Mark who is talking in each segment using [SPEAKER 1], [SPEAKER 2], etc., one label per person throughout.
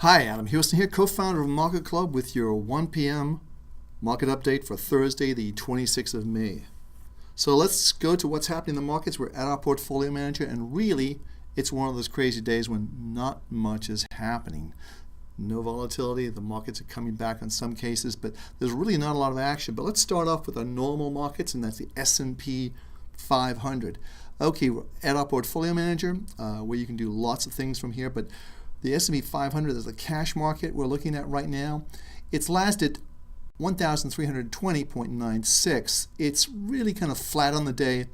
[SPEAKER 1] Hi, Adam Houston here, co-founder of Market Club with your 1 p.m. market update for Thursday, the 26th of May. So let's go to what's happening in the markets. We're at our portfolio manager, and really, it's one of those crazy days when not much is happening. No volatility, the markets are coming back in some cases, but there's really not a lot of action. But let's start off with our normal markets, and that's the S&P 500. Okay, we're at our portfolio manager, where you can do lots of things from here, but the S&P 500 is the cash market we're looking at right now. It's lasted 1,320.96. It's really kind of flat on the day,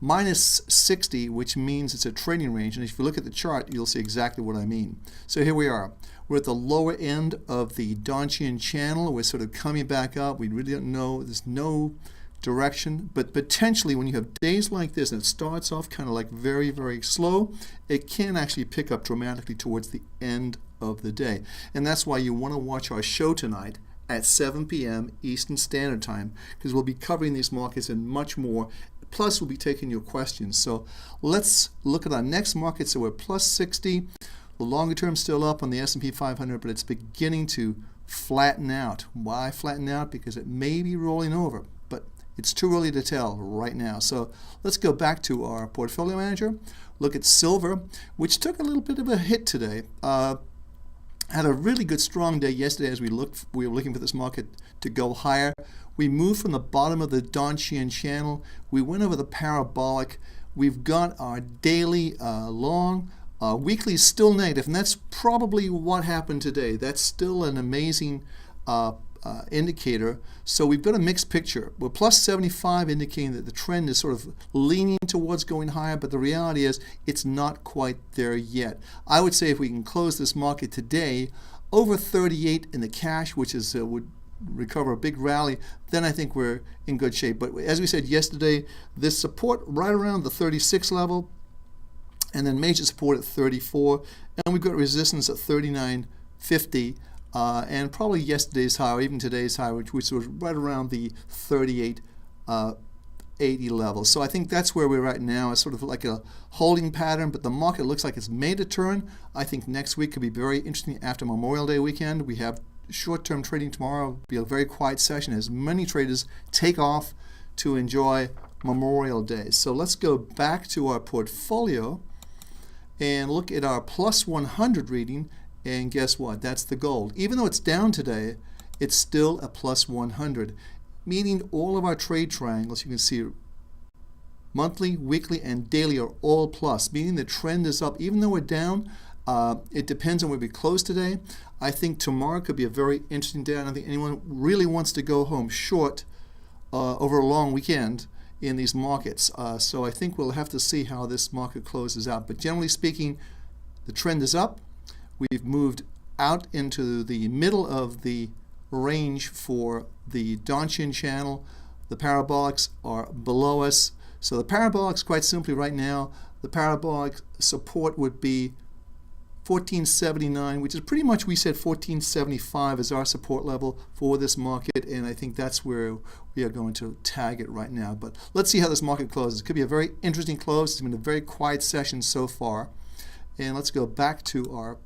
[SPEAKER 1] minus 60, which means it's a trading range. And if you look at the chart, you'll see exactly what I mean. So here we are. We're at the lower end of the Donchian channel. We're sort of coming back up. We really don't know. There's no direction, but potentially when you have days like this and it starts off kind of like very, very slow, it can actually pick up dramatically towards the end of the day. And that's why you want to watch our show tonight at 7 p.m. Eastern Standard Time, because we'll be covering these markets and much more. Plus, we'll be taking your questions. So let's look at our next market. So we're plus 60. The longer term still up on the S&P 500, but it's beginning to flatten out. Why flatten out? Because it may be rolling over. It's too early to tell right now. So let's go back to our portfolio manager. Look at silver, which took a little bit of a hit today. Had a really good strong day yesterday as we were looking for this market to go higher. We moved from the bottom of the Donchian channel. We went over the parabolic. We've got our daily long. Weekly is still negative, and that's probably what happened today. That's still an amazing indicator. So we've got a mixed picture. We're plus 75, indicating that the trend is sort of leaning towards going higher, but the reality is it's not quite there yet. I would say if we can close this market today over 38 in the cash, which is would recover a big rally, then I think we're in good shape. But as we said yesterday, this support right around the 36 level, and then major support at 34, and we've got resistance at 39.50. And probably yesterday's high, or even today's high, which was right around the 38.80 level. So I think that's where we're at now. It's sort of like a holding pattern, but the market looks like it's made a turn. I think next week could be very interesting after Memorial Day weekend. We have short-term trading tomorrow. It'll be a very quiet session as many traders take off to enjoy Memorial Day. So let's go back to our portfolio and look at our plus 100 reading. And guess what? That's the gold. Even though it's down today, it's still a plus 100, meaning all of our trade triangles, you can see monthly, weekly, and daily are all plus, meaning the trend is up. Even though we're down, it depends on where we close today. I think tomorrow could be a very interesting day. I don't think anyone really wants to go home short over a long weekend in these markets. So I think we'll have to see how this market closes out. But generally speaking, the trend is up. We've moved out into the middle of the range for the Donchian channel. The parabolics are below us. So the parabolics, quite simply right now, the parabolic support would be 1479, which is pretty much, we said 1475 is our support level for this market, and I think that's where we are going to tag it right now. But let's see how this market closes. It could be a very interesting close. It's been a very quiet session so far. And let's go back to our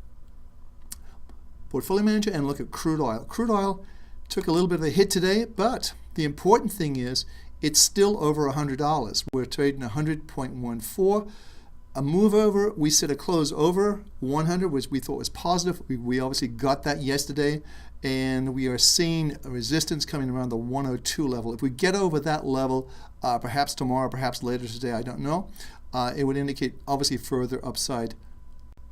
[SPEAKER 1] portfolio manager and look at crude oil. Crude oil took a little bit of a hit today, but the important thing is it's still over $100. We're trading 100.14. A move over, we set a close over 100, which we thought was positive. We obviously got that yesterday, and we are seeing a resistance coming around the 102 level. If we get over that level, perhaps tomorrow, perhaps later today, I don't know, it would indicate obviously further upside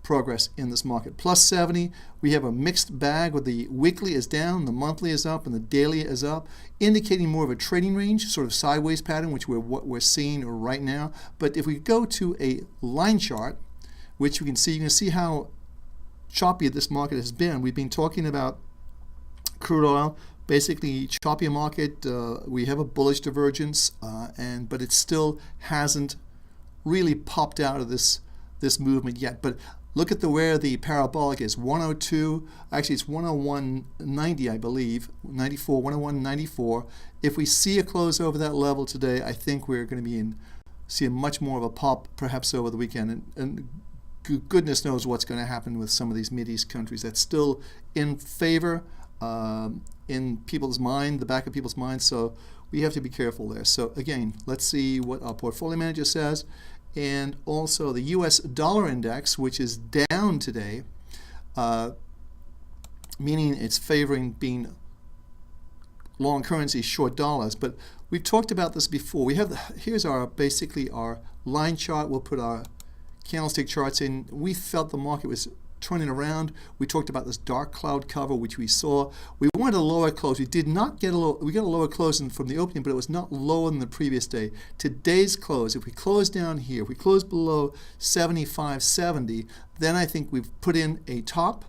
[SPEAKER 1] progress in this market. Plus 70, we have a mixed bag where the weekly is down, the monthly is up, and the daily is up, indicating more of a trading range, sort of sideways pattern, which what we're seeing right now. But if we go to a line chart, which you can see how choppy this market has been. We've been talking about crude oil, basically choppy market. We have a bullish divergence, but it still hasn't really popped out of this movement yet. But look at where the parabolic is, 102. Actually, it's 101.90, I believe, 94, 101.94. If we see a close over that level today, I think we're going to be seeing much more of a pop, perhaps over the weekend. And goodness knows what's going to happen with some of these Mideast countries. That's still in favor in people's mind, the back of people's minds. So we have to be careful there. So again, let's see what our portfolio manager says. And also the US dollar index, which is down today, meaning it's favoring being long currency, short dollars. But we've talked about this before. We have here's our basically our line chart. We'll put our candlestick charts in. We felt the market was turning around. We talked about this dark cloud cover, which we saw. We wanted a lower close. We did not get we got a lower close from the opening, but it was not lower than the previous day. Today's close, if we close down here, if we close below 75.70, then I think we've put in a top,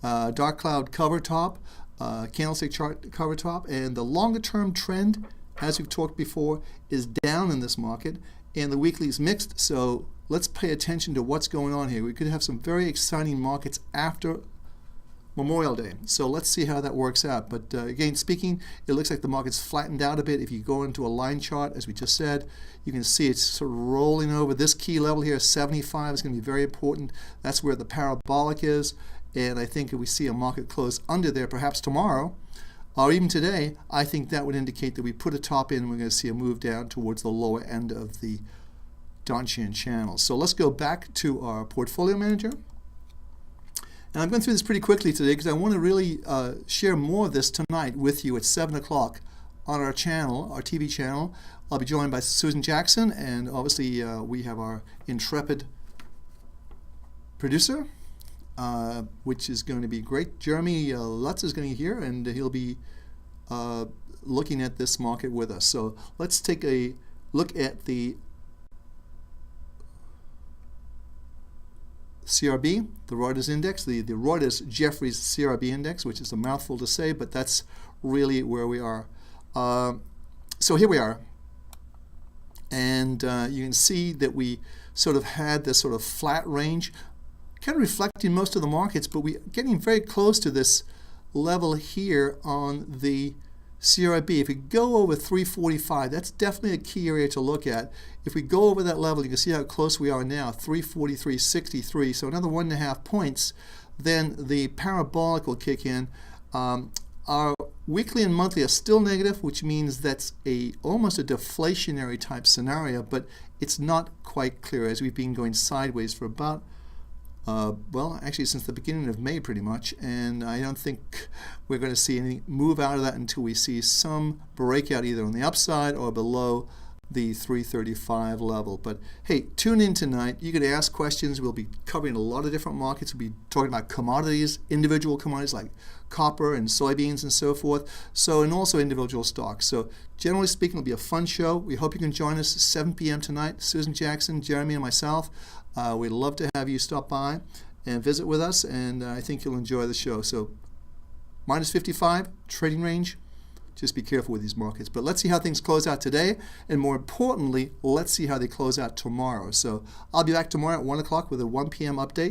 [SPEAKER 1] dark cloud cover top, candlestick chart cover top, and the longer term trend, as we've talked before, is down in this market, and the weekly is mixed. So let's pay attention to what's going on here. We could have some very exciting markets after Memorial Day. So let's see how that works out. But again, speaking, it looks like the market's flattened out a bit. If you go into a line chart, as we just said, you can see it's sort of rolling over. This key level here, 75, is going to be very important. That's where the parabolic is. And I think if we see a market close under there, perhaps tomorrow, or even today, I think that would indicate that we put a top in and we're going to see a move down towards the lower end of the Donchian channel. So let's go back to our portfolio manager. And I'm going through this pretty quickly today because I want to really share more of this tonight with you at 7 o'clock on our channel, our TV channel. I'll be joined by Susan Jackson, and obviously we have our intrepid producer, which is going to be great. Jeremy Lutz is going to be here, and he'll be looking at this market with us. So let's take a look at the CRB, the Reuters index, the Reuters Jeffries CRB index, which is a mouthful to say, but that's really where we are. So here we are, and you can see that we sort of had this sort of flat range, kind of reflecting most of the markets, but we're getting very close to this level here on the CRB. If we go over 345, that's definitely a key area to look at. If we go over that level, you can see how close we are now, 343.63, so another 1.5 points, then the parabolic will kick in. Our weekly and monthly are still negative, which means that's almost a deflationary type scenario, but it's not quite clear as we've been going sideways for about well, actually since the beginning of May pretty much, and I don't think we're going to see any move out of that until we see some breakout either on the upside or below the 335 level. But hey, tune in tonight. You can ask questions. We'll be covering a lot of different markets. We'll be talking about commodities, individual commodities like copper and soybeans and so forth, and also individual stocks. So generally speaking, it'll be a fun show. We hope you can join us at 7 p.m. tonight. Susan Jackson, Jeremy, and myself. We'd love to have you stop by and visit with us, and I think you'll enjoy the show. So minus 55, trading range. Just be careful with these markets. But let's see how things close out today, and more importantly, let's see how they close out tomorrow. So I'll be back tomorrow at 1 o'clock with a 1 p.m. update.